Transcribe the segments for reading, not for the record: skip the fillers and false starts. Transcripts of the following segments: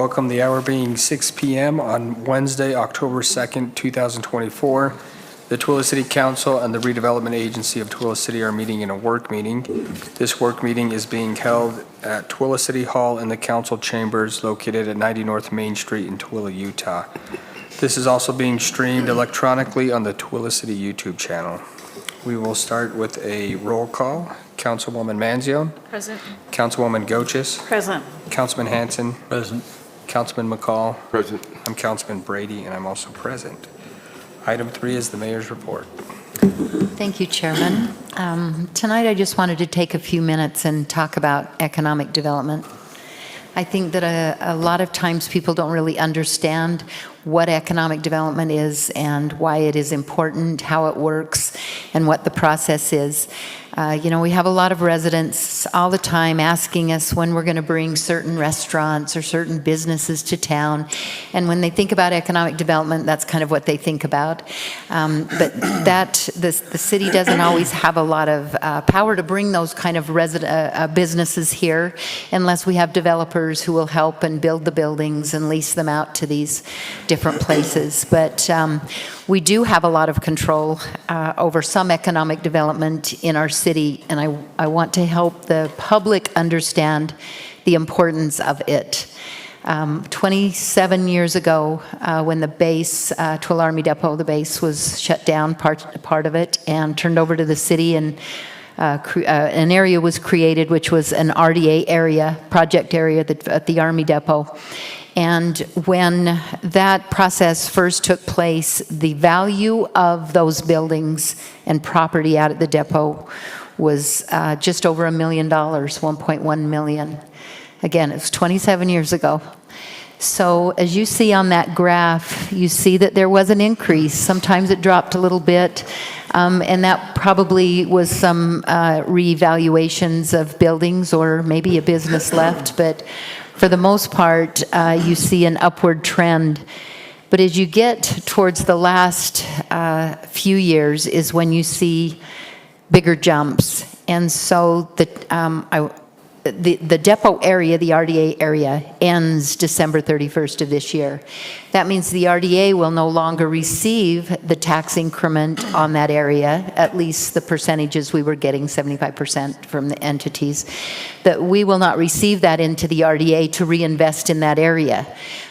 Welcome, the hour being 6 p.m. on Wednesday, October 2nd, 2024. The Tooele City Council and the Redevelopment Agency of Tooele City are meeting in a work meeting. This work meeting is being held at Tooele City Hall in the council chambers located at 90 North Main Street in Tooele, Utah. This is also being streamed electronically on the Tooele City YouTube channel. We will start with a roll call. Councilwoman Manzione. Present. Councilwoman Goches. Present. Councilman Hanson. Present. Councilman McCall. Present. I'm Councilman Brady, and I'm also present. Item 3 is the mayor's report. Thank you, Chairman. Tonight I just wanted to take a few minutes and talk about economic development. I think that a lot of times people don't really understand what economic development is and why it is important, how it works, and what the process is. We have a lot of residents all the time asking us when we're going to bring certain restaurants or certain businesses to town. And when they think about economic development, that's kind of what they think about. But the city doesn't always have a lot of power to bring those kind of businesses here unless we have developers who will help and build the buildings and lease them out to these different places. But we do have a lot of control over some economic development in our city, and I want to help the public understand the importance of it. 27 years ago, when the base, Tooele Army Depot, the base was shut down, part of it, and turned over to the city, and an area was created, which was an RDA area, project area at the Army Depot. And when that process first took place, the value of those buildings and property out at the depot was just over $1 million, $1.1 million. Again, it was 27 years ago. So as you see on that graph, you see that there was an increase. Sometimes it dropped a little bit, and that probably was some reevaluations of buildings or maybe a business left, but for the most part, you see an upward trend. But as you get towards the last few years is when you see bigger jumps. And so the depot area, the RDA area, ends December 31st of this year. That means the RDA will no longer receive the tax increment on that area, at least the percentages we were getting, 75% from the entities, that we will not receive that into the RDA to reinvest in that area.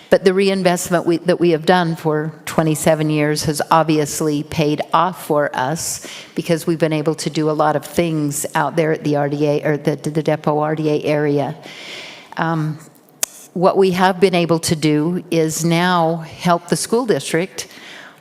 But the reinvestment that we have done for 27 years has obviously paid off for us because we've been able to do a lot of things out there at the RDA or the depot RDA area. What we have been able to do is now help the school district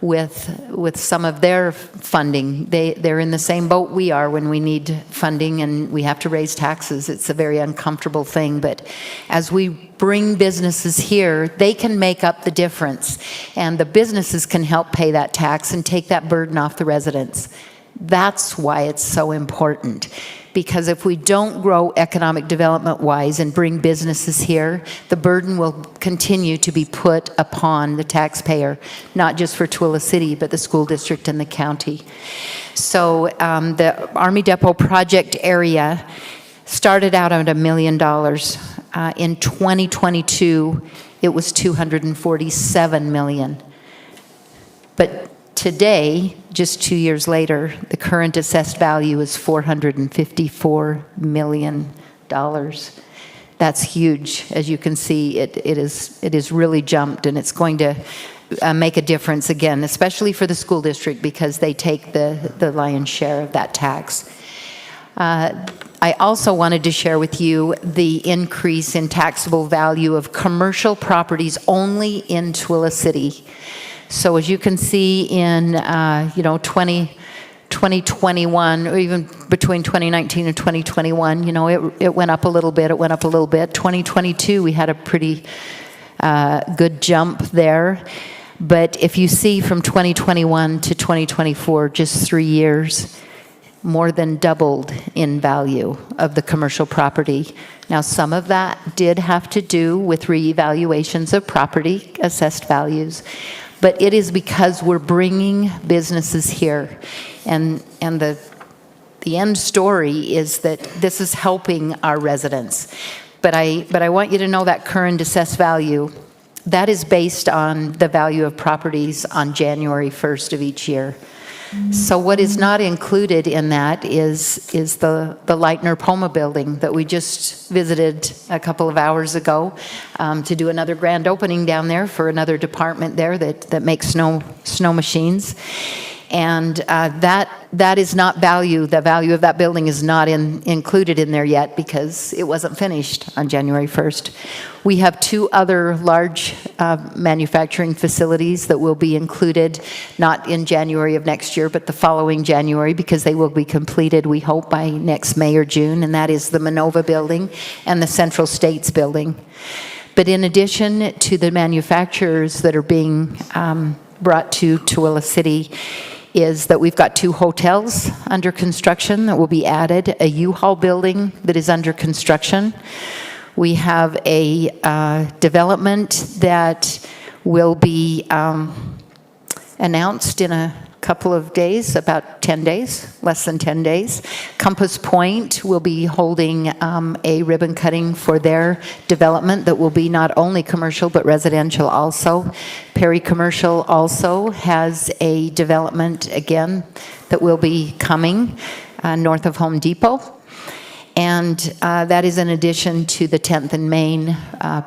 with some of their funding. They're in the same boat we are when we need funding and we have to raise taxes. It's a very uncomfortable thing, but as we bring businesses here, they can make up the difference, and the businesses can help pay that tax and take that burden off the residents. That's why it's so important. Because if we don't grow economic development-wise and bring businesses here, the burden will continue to be put upon the taxpayer, not just for Tooele City, but the school district and the county. So the Army Depot project area started out at $1 million. In 2022, it was $247 million. But today, just 2 years later, the current assessed value is $454 million. That's huge. As you can see, it is really jumped, and it's going to make a difference again, especially for the school district because they take the lion's share of that tax. I also wanted to share with you the increase in taxable value of commercial properties only in Tooele City. So as you can see in 2021, or even between 2019 and 2021, it went up a little bit, 2022, we had a pretty good jump there. But if you see from 2021 to 2024, just 3 years, more than doubled in value of the commercial property. Now, some of that did have to do with reevaluations of property assessed values, but it is because we're bringing businesses here, and the end story is that this is helping our residents. But I want you to know that current assessed value, that is based on the value of properties on January 1st of each year. So what is not included in that is the Leitner Poma building that we just visited a couple of hours ago to do another grand opening down there for another department there that makes snow machines. And that is not value. The value of that building is not included in there yet because it wasn't finished on January 1st. We have 2 other large manufacturing facilities that will be included, not in January of next year, but the following January, because they will be completed, we hope, by next May or June, and that is the Minova building and the Central States building. But in addition to the manufacturers that are being brought to Tooele City, is that we've got 2 hotels under construction that will be added, a U-Haul building that is under construction. We have a development that will be announced in a couple of days, about 10 days, less than 10 days. Compass Point will be holding a ribbon cutting for their development that will be not only commercial but residential also. Perry Commercial also has a development, again, that will be coming north of Home Depot. And that is in addition to the 10th and Main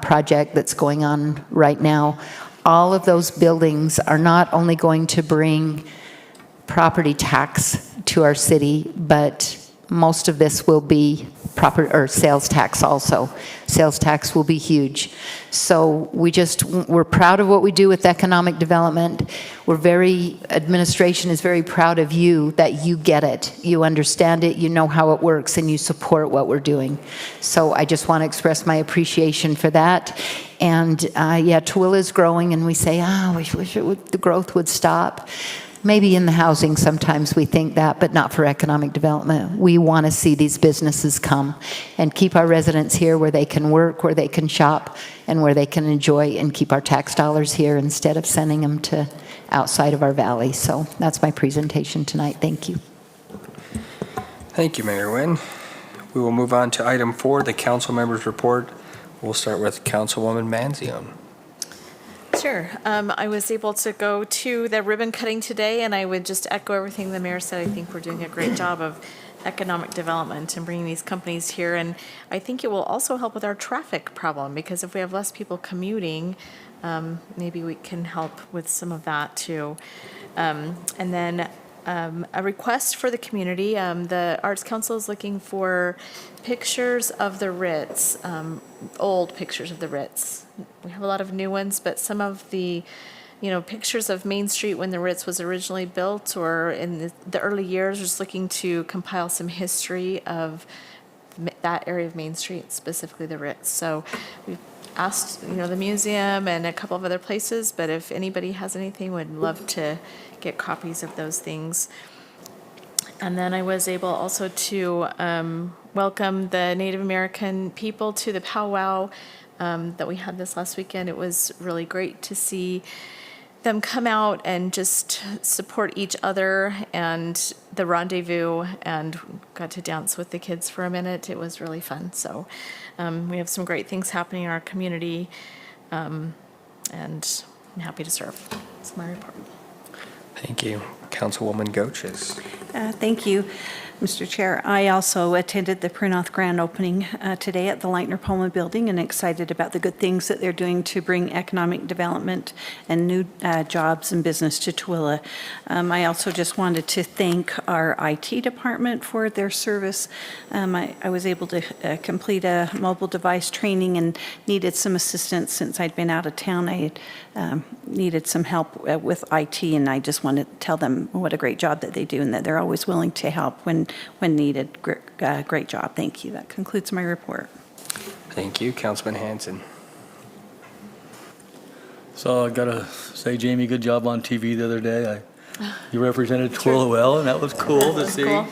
project that's going on right now. All of those buildings are not only going to bring property tax to our city, but most of this will be sales tax also. Sales tax will be huge. So we're proud of what we do with economic development. Administration is very proud of you that you get it. You understand it, you know how it works, and you support what we're doing. So I just want to express my appreciation for that. And yeah, Tooele is growing, and we say, we wish the growth would stop. Maybe in the housing sometimes we think that, but not for economic development. We want to see these businesses come and keep our residents here where they can work, where they can shop, and where they can enjoy and keep our tax dollars here instead of sending them to outside of our valley. So that's my presentation tonight. Thank you. Thank you, Mayor Nguyen. We will move on to item 4, the council members' report. We'll start with Councilwoman Manzione. Sure. I was able to go to the ribbon cutting today, and I would just echo everything the mayor said. I think we're doing a great job of economic development and bringing these companies here. And I think it will also help with our traffic problem, because if we have less people commuting, maybe we can help with some of that too. And then a request for the community. The Arts Council is looking for pictures of the Ritz, old pictures of the Ritz. We have a lot of new ones, but some of the, pictures of Main Street when the Ritz was originally built, or in the early years, just looking to compile some history of that area of Main Street, specifically the Ritz. So we've asked, the museum and a couple of other places, but if anybody has anything, would love to get copies of those things. And then I was able also to welcome the Native American people to the powwow that we had this last weekend. It was really great to see them come out and just support each other and the rendezvous, and got to dance with the kids for a minute. It was really fun. So we have some great things happening in our community, and I'm happy to serve. That's my report. Thank you. Councilwoman Goches. Thank you, Mr. Chair. I also attended the Prunoth grand opening today at the Leitner Poma building, and excited about the good things that they're doing to bring economic development and new jobs and business to Tooele. I also just wanted to thank our IT department for their service. I was able to complete a mobile device training and needed some assistance since I'd been out of town. I had needed some help with IT, and I just wanted to tell them what a great job that they do and that they're always willing to help when needed. Great job. Thank you. That concludes my report. Thank you. Councilman Hanson. So I gotta say, Jamie, good job on TV the other day. You represented Tooele well, and that was cool to see. Cool.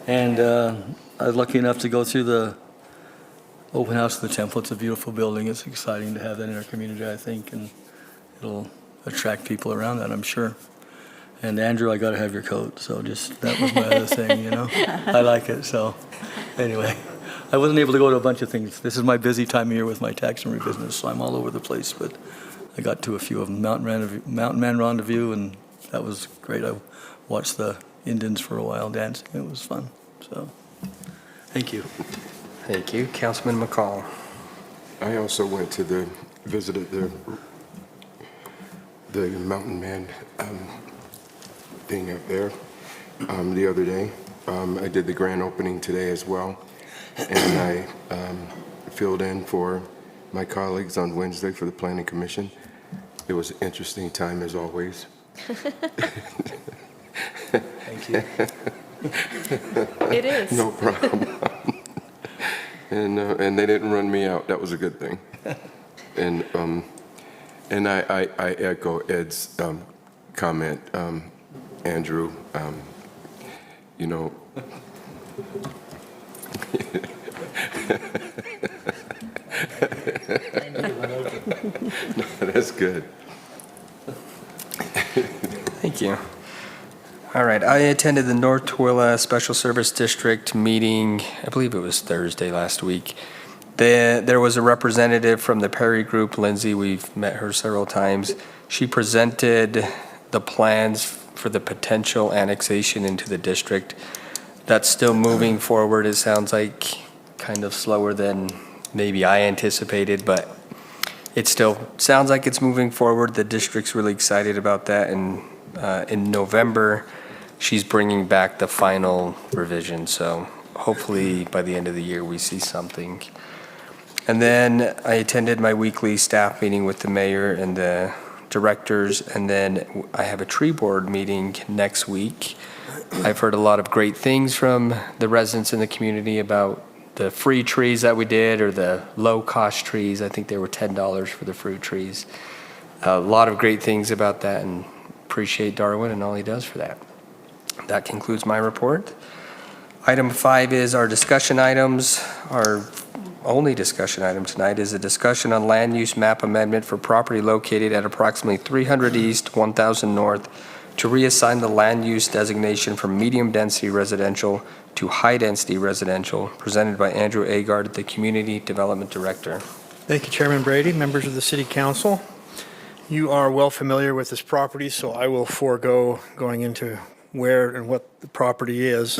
And I was lucky enough to go through the open house of the temple. It's a beautiful building. It's exciting to have that in our community, I think, and it'll attract people around that, I'm sure. And Andrew, I gotta have your coat. So just, that was my other thing, I like it. So anyway, I wasn't able to go to a bunch of things. This is my busy time of year with my taxidermy business, so I'm all over the place, but I got to a few of them. Mountain Man Rendezvous, and that was great. I watched the Indians for a while dancing. It was fun. So, thank you. Thank you. Councilman McCall. I also went to visited the Mountain Man thing up there the other day. I did the grand opening today as well, and I filled in for my colleagues on Wednesday for the Planning Commission. It was an interesting time as always. Thank you. It is. No problem. And they didn't run me out. That was a good thing. And I echo Ed's comment, Andrew. You know. That's good. Thank you. All right, I attended the North Tooele Special Service District meeting, I believe it was Thursday last week. There was a representative from the Perry Group, Lindsay, we've met her several times. She presented the plans for the potential annexation into the district. That's still moving forward. It sounds like kind of slower than maybe I anticipated, but it still sounds like it's moving forward. The district's really excited about that, and in November, she's bringing back the final revision, so hopefully by the end of the year, we see something. And then I attended my weekly staff meeting with the mayor and the directors, and then I have a tree board meeting next week. I've heard a lot of great things from the residents in the community about the free trees that we did, or the low-cost trees. I think they were $10 for the fruit trees. A lot of great things about that, and appreciate Darwin and all he does for that. That concludes my report. Item 5 is our discussion items. Our only discussion item tonight is a discussion on land use map amendment for property located at approximately 300 East, 1000 North to reassign the land use designation from medium-density residential to high-density residential, presented by Andrew Agard, the Community Development Director. Thank you, Chairman Brady, members of the City Council. You are well familiar with this property, so I will forego going into where and what the property is.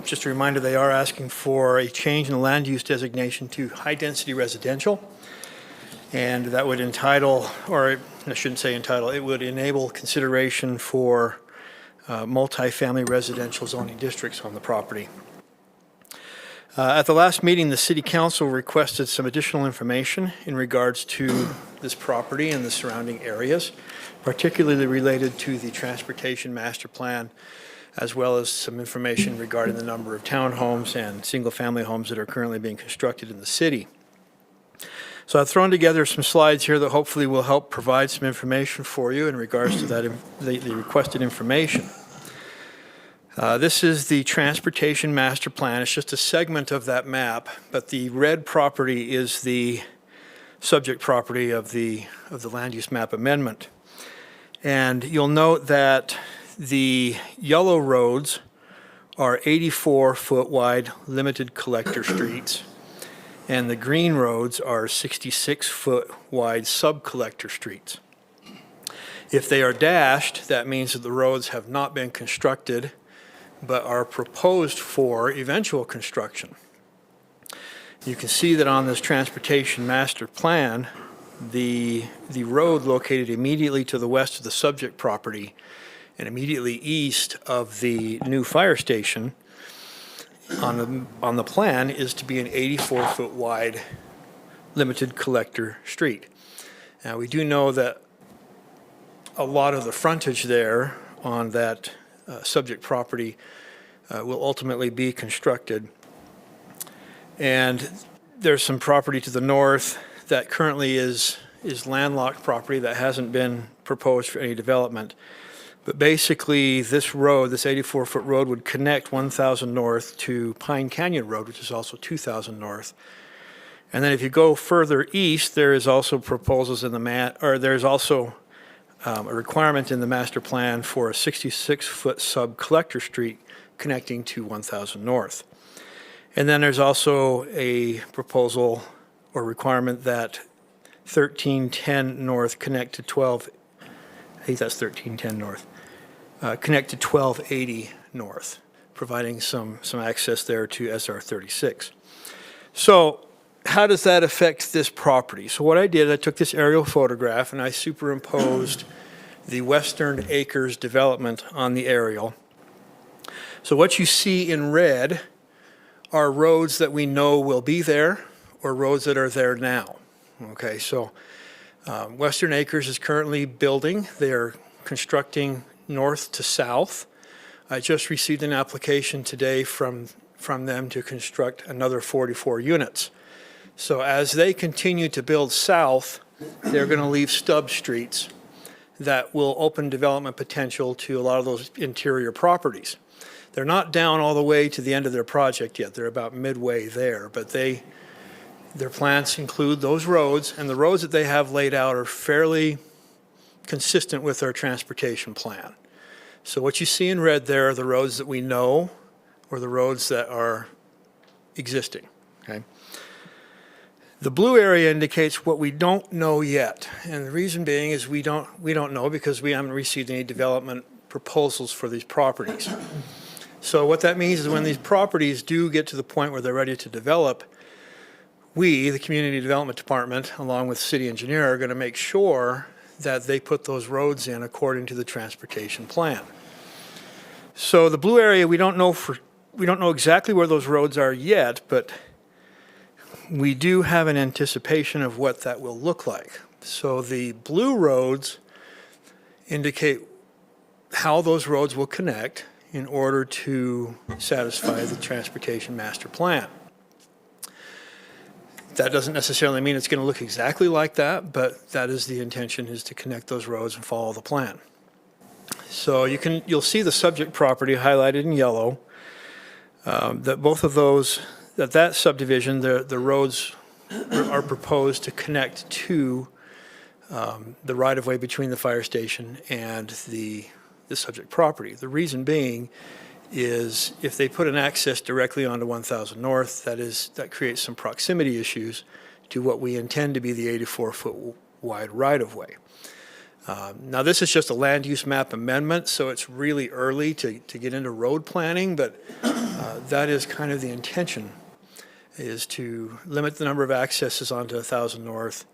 Just a reminder, they are asking for a change in the land use designation to high-density residential, and that would entitle, or I shouldn't say entitle, it would enable consideration for multifamily residential zoning districts on the property. At the last meeting, the City Council requested some additional information in regards to this property and the surrounding areas, particularly related to the Transportation Master Plan, as well as some information regarding the number of townhomes and single-family homes that are currently being constructed in the city. So I've thrown together some slides here that hopefully will help provide some information for you in regards to that, the requested information. This is the Transportation Master Plan. It's just a segment of that map, but the red property is the subject property of the land use map amendment. And you'll note that the yellow roads are 84-foot wide limited collector streets, and the green roads are 66-foot wide sub-collector streets. If they are dashed, that means that the roads have not been constructed but are proposed for eventual construction. You can see that on this Transportation Master Plan, the road located immediately to the west of the subject property and immediately east of the new fire station on the plan is to be an 84-foot wide limited collector street. Now, we do know that a lot of the frontage there on that subject property will ultimately be constructed. And there's some property to the north that currently is landlocked property that hasn't been proposed for any development. But basically, this road, this 84-foot road, would connect 1000 North to Pine Canyon Road, which is also 2000 North. And then if you go further east, there is also proposals in the there's also a requirement in the master plan for a 66-foot sub-collector street connecting to 1000 North. And then there's also a proposal or requirement that 1310 North connect to 12, I think that's 1310 North, connect to 1280 North, providing some access there to SR 36. So how does that affect this property? So what I did, I took this aerial photograph and I superimposed the Western Acres development on the aerial. So what you see in red are roads that we know will be there or roads that are there now. Okay, so Western Acres is currently building. They're constructing north to south. I just received an application today from them to construct another 44 units. So as they continue to build south, they're going to leave stub streets that will open development potential to a lot of those interior properties. They're not down all the way to the end of their project yet. They're about midway there, but their plans include those roads, and the roads that they have laid out are fairly consistent with their transportation plan. So what you see in red there are the roads that we know or the roads that are existing, okay? The blue area indicates what we don't know yet, and the reason being is we don't know because we haven't received any development proposals for these properties. So what that means is when these properties do get to the point where they're ready to develop, we, the Community Development Department, along with city engineer, are going to make sure that they put those roads in according to the transportation plan. So the blue area, we don't know exactly where those roads are yet, but we do have an anticipation of what that will look like. So the blue roads indicate how those roads will connect in order to satisfy the transportation master plan. That doesn't necessarily mean it's going to look exactly like that, but that is the intention, is to connect those roads and follow the plan. So you'll see the subject property highlighted in yellow, that both of those, that subdivision, the roads are proposed to connect to the right-of-way between the fire station and the subject property. The reason being is if they put an access directly onto 1000 North, that creates some proximity issues to what we intend to be the 84-foot wide right-of-way. Now, this is just a land use map amendment, so it's really early to get into road planning, but that is kind of the intention, is to limit the number of accesses onto 1000 North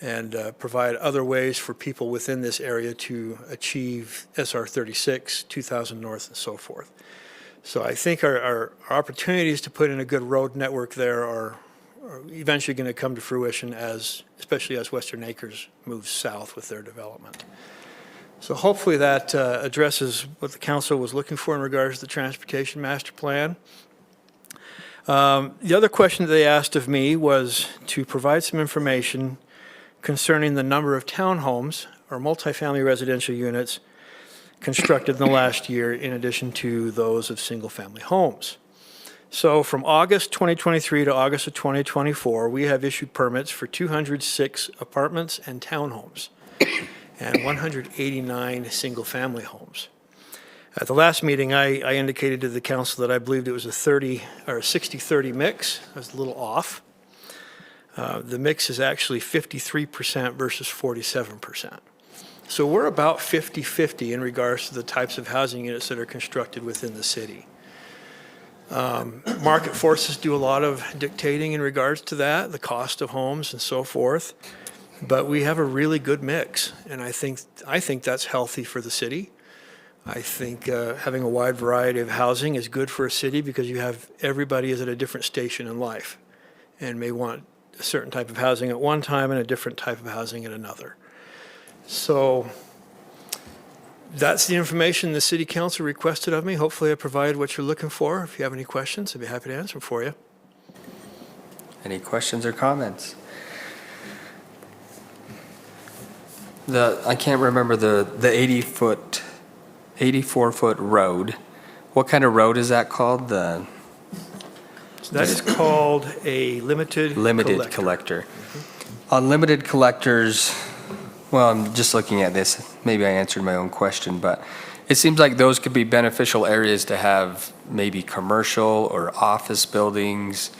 and provide other ways for people within this area to achieve SR 36, 2000 North, and so forth. So I think our opportunities to put in a good road network there are eventually going to come to fruition, especially as Western Acres moves south with their development. So hopefully that addresses what the council was looking for in regards to the transportation master plan. The other question that they asked of me was to provide some information concerning the number of townhomes or multifamily residential units constructed in the last year, in addition to those of single-family homes. So from August 2023 to August of 2024, we have issued permits for 206 apartments and townhomes and 189 single-family homes. At the last meeting, I indicated to the council that I believed it was a 60-30 mix. I was a little off. The mix is actually 53% versus 47%. So we're about 50-50 in regards to the types of housing units that are constructed within the city. Market forces do a lot of dictating in regards to that, the cost of homes and so forth. But we have a really good mix, and I think that's healthy for the city. I think having a wide variety of housing is good for a city because everybody is at a different station in life and may want a certain type of housing at one time and a different type of housing at another. So that's the information the city council requested of me. Hopefully I provided what you're looking for. If you have any questions, I'd be happy to answer them for you. Any questions or comments? I can't remember the 84-foot road. What kind of road is that called? That is called a limited collector. On limited collectors, well, I'm just looking at this. Maybe I answered my own question, but it seems like those could be beneficial areas to have maybe commercial or office buildings.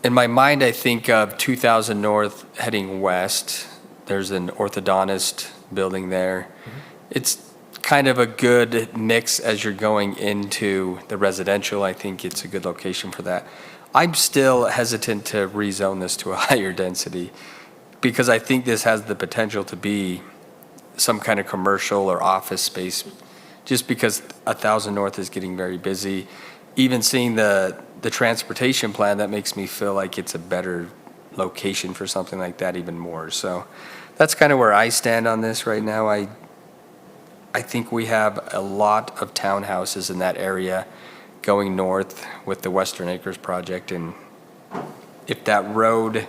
In my mind, I think of 2000 North heading west. There's an orthodontist building there. It's kind of a good mix as you're going into the residential. I think it's a good location for that. I'm still hesitant to rezone this to a higher density because I think this has the potential to be some kind of commercial or office space, just because 1000 North is getting very busy. Even seeing the transportation plan, that makes me feel like it's a better location for something like that even more. So that's kind of where I stand on this right now. I think we have a lot of townhouses in that area going north with the Western Acres project, and if that road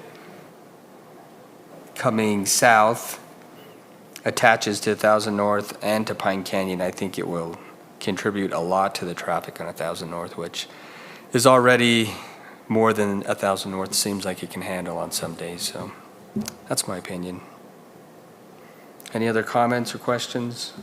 coming south attaches to 1000 North and to Pine Canyon, I think it will contribute a lot to the traffic on 1000 North, which is already more than 1000 North seems like it can handle on some days. So that's my opinion. Any other comments or questions?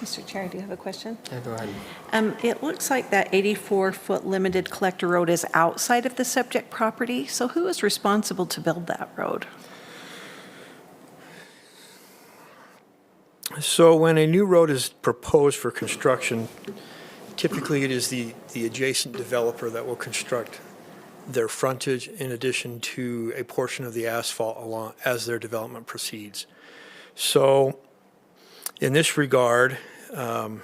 Mr. Chair, do you have a question? Yeah, go ahead. It looks like that 84-foot limited collector road is outside of the subject property, so who is responsible to build that road? So when a new road is proposed for construction, typically it is the adjacent developer that will construct their frontage in addition to a portion of the asphalt along as their development proceeds. So in this regard, the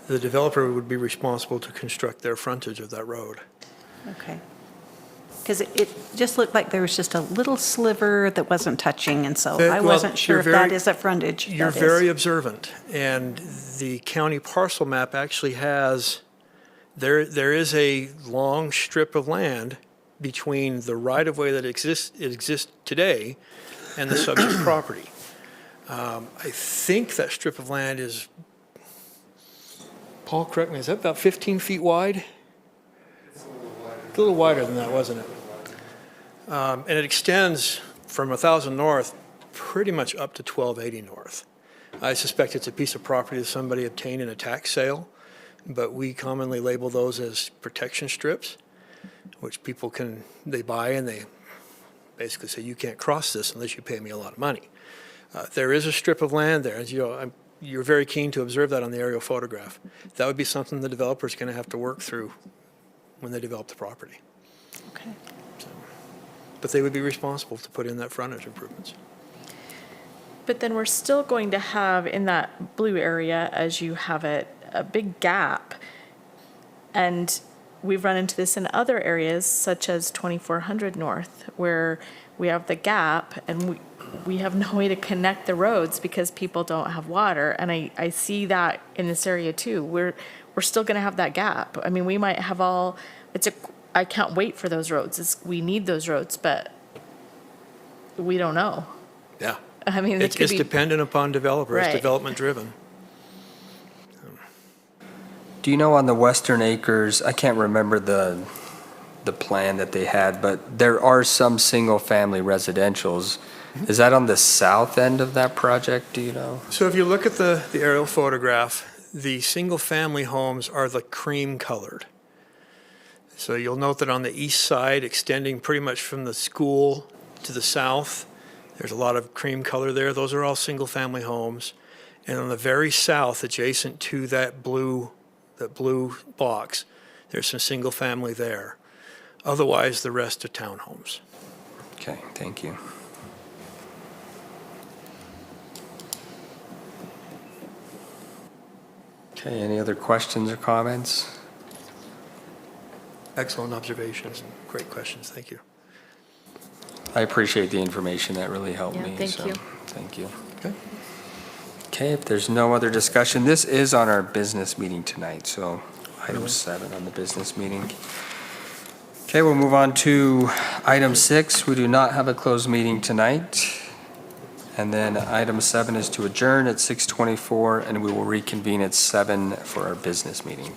developer would be responsible to construct their frontage of that road. Okay. Because it just looked like there was just a little sliver that wasn't touching, and so I Well, wasn't sure if you're that very- is a frontage. You're That is. very observant, and the county parcel map actually has, there is a long strip of land between the right-of-way that exists today and the subject property. I think that strip of land is, Paul, correct me, is that about 15 feet wide? A little wider than that, wasn't it? And it extends from 1000 North pretty much up to 1280 North. I suspect it's a piece of property that somebody obtained in a tax sale, but we commonly label those as protection strips, which people they buy and they basically say, you can't cross this unless you pay me a lot of money. There is a strip of land there, as you know, you're very keen to observe that on the aerial photograph. That would be something the developer's going to have to work through when they develop the property. Okay. But they would be responsible to put in that frontage improvements. But then we're still going to have in that blue area, as you have it, a big gap. And we've run into this in other areas, such as 2400 North, where we have the gap and we have no way to connect the roads because people don't have water. And I see that in this area too. We're still going to have that gap. I mean, we might have I can't wait for those roads. We need those roads, but we don't know. Yeah. I mean, It's dependent upon developer. It's Right. development driven. Do you know on the Western Acres, I can't remember the plan that they had, but there are some single-family residentials. Is that on the south end of that project, do you know? So if you look at the aerial photograph, the single-family homes are the cream colored. So you'll note that on the east side, extending pretty much from the school to the south, there's a lot of cream color there. Those are all single-family homes. And on the very south, adjacent to that blue box, there's some single-family there. Otherwise, the rest are townhomes. Okay, thank you. Okay, any other questions or comments? Excellent observations and great questions. Thank you. I appreciate the information. That really helped Yeah, me. thank so you. Thank you. Okay. Okay, if there's no other discussion, this is on our business meeting tonight, so item 7 on the business meeting. Okay, we'll move on to item 6. We do not have a closed meeting tonight. And then item 7 is to adjourn at 6:24, and we will reconvene at 7 for our business meeting.